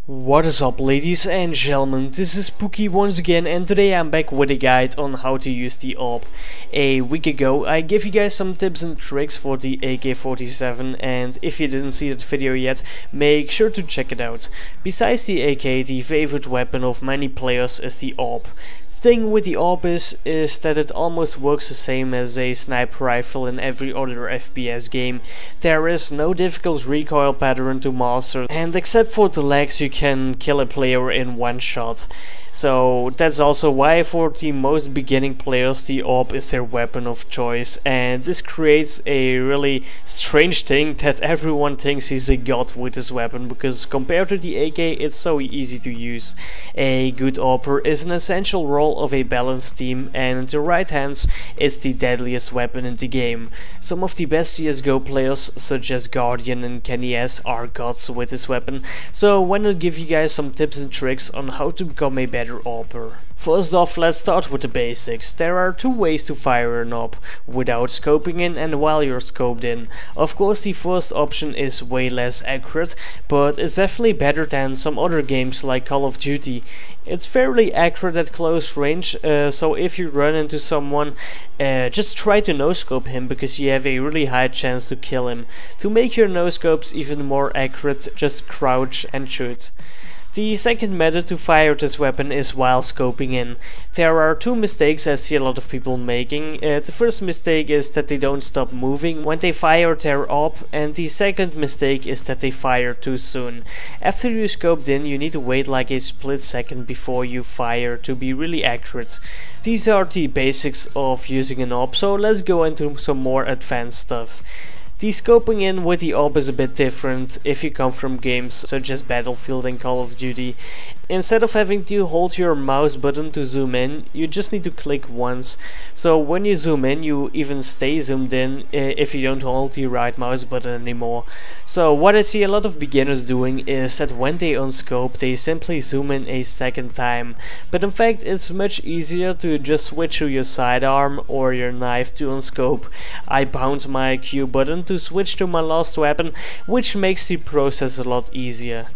What is up, ladies and gentlemen, this is Pookie once again, and today I'm back with a guide on how to use the AWP. A week ago I gave you guys some tips and tricks for the AK-47, and if you didn't see that video yet, make sure to check it out. Besides the AK, the favorite weapon of many players is the AWP. The thing with the AWP is that it almost works the same as a sniper rifle in every other FPS game. There is no difficult recoil pattern to master, and except for the legs you can kill a player in one shot. So that's also why for the most beginning players the AWP is their weapon of choice, and this creates a really strange thing that everyone thinks he's a god with this weapon, because compared to the AK it's so easy to use. A good AWPer is an essential role of a balanced team, and in the right hands it's the deadliest weapon in the game. Some of the best CSGO players such as Guardian and Kenny S are gods with this weapon, so why not give you guys some tips and tricks on how to become a better AWPer. First off, let's start with the basics. There are two ways to fire an AWP: without scoping in and while you're scoped in. Of course, the first option is way less accurate, but it's definitely better than some other games like Call of Duty. It's fairly accurate at close range, so if you run into someone, just try to no-scope him, because you have a really high chance to kill him. To make your no-scopes even more accurate, just crouch and shoot. The second method to fire this weapon is while scoping in. There are two mistakes I see a lot of people making. The first mistake is that they don't stop moving when they fire their AWP, and the second mistake is that they fire too soon. After you scoped in, you need to wait like a split second before you fire to be really accurate. These are the basics of using an AWP, so let's go into some more advanced stuff. The scoping in with the AWP is a bit different if you come from games such as Battlefield and Call of Duty. Instead of having to hold your mouse button to zoom in, you just need to click once. So when you zoom in, you even stay zoomed in if you don't hold the right mouse button anymore. So what I see a lot of beginners doing is that when they unscope, they simply zoom in a second time. But in fact, it's much easier to just switch to your sidearm or your knife to unscope. I bound my Q button to switch to my last weapon, which makes the process a lot easier.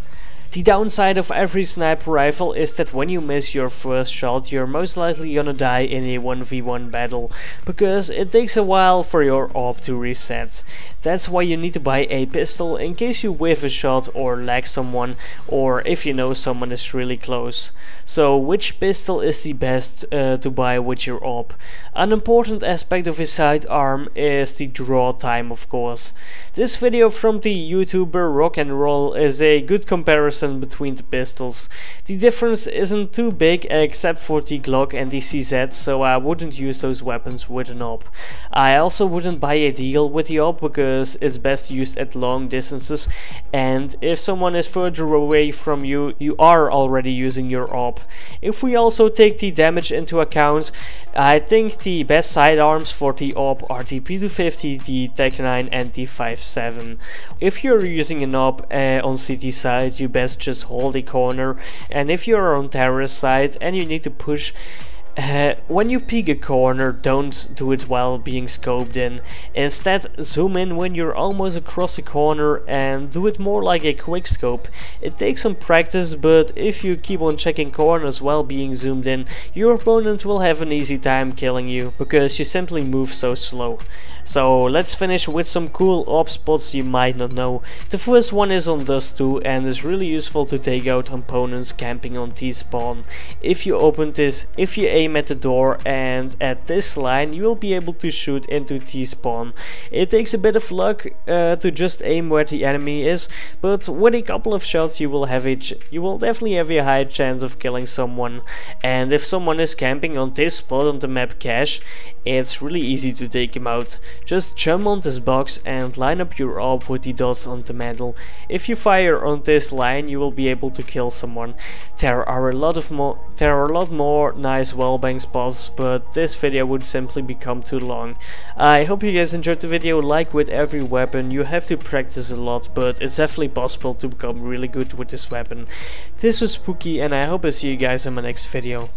The downside of every sniper rifle is that when you miss your first shot, you're most likely gonna die in a 1v1 battle, because it takes a while for your AWP to reset. That's why you need to buy a pistol in case you whiff a shot or lag someone, or if you know someone is really close. So which pistol is the best to buy with your AWP? An important aspect of a sidearm is the draw time, of course. This video from the YouTuber Rock and Roll is a good comparison between the pistols. The difference isn't too big except for the Glock and the CZ, so I wouldn't use those weapons with an AWP. I also wouldn't buy a deal with the AWP because it's best used at long distances, and if someone is further away from you, you are already using your AWP. If we also take the damage into account, I think the best sidearms for the AWP are the P250, the Tec-9 and the 5.7. If you're using an AWP on city side, you best just hold a corner, and if you're on terrace side and you need to push, when you peek a corner, don't do it while being scoped in. Instead, zoom in when you're almost across the corner and do it more like a quick scope. It takes some practice, but if you keep on checking corners while being zoomed in, your opponent will have an easy time killing you, because you simply move so slow. So let's finish with some cool AWP spots you might not know. The first one is on Dust 2 and is really useful to take out opponents camping on T-spawn. If you aim at the door and at this line, you will be able to shoot into T-spawn. It takes a bit of luck to just aim where the enemy is, but with a couple of shots you will definitely have a high chance of killing someone. And if someone is camping on this spot on the map Cache, it's really easy to take him out. Just jump on this box and line up your AWP with the dots on the mantle. If you fire on this line, you will be able to kill someone. There are a lot more nice wallbang spots, but this video would simply become too long. I hope you guys enjoyed the video. Like with every weapon, you have to practice a lot, but it's definitely possible to become really good with this weapon. This was Pookie, and I hope I see you guys in my next video.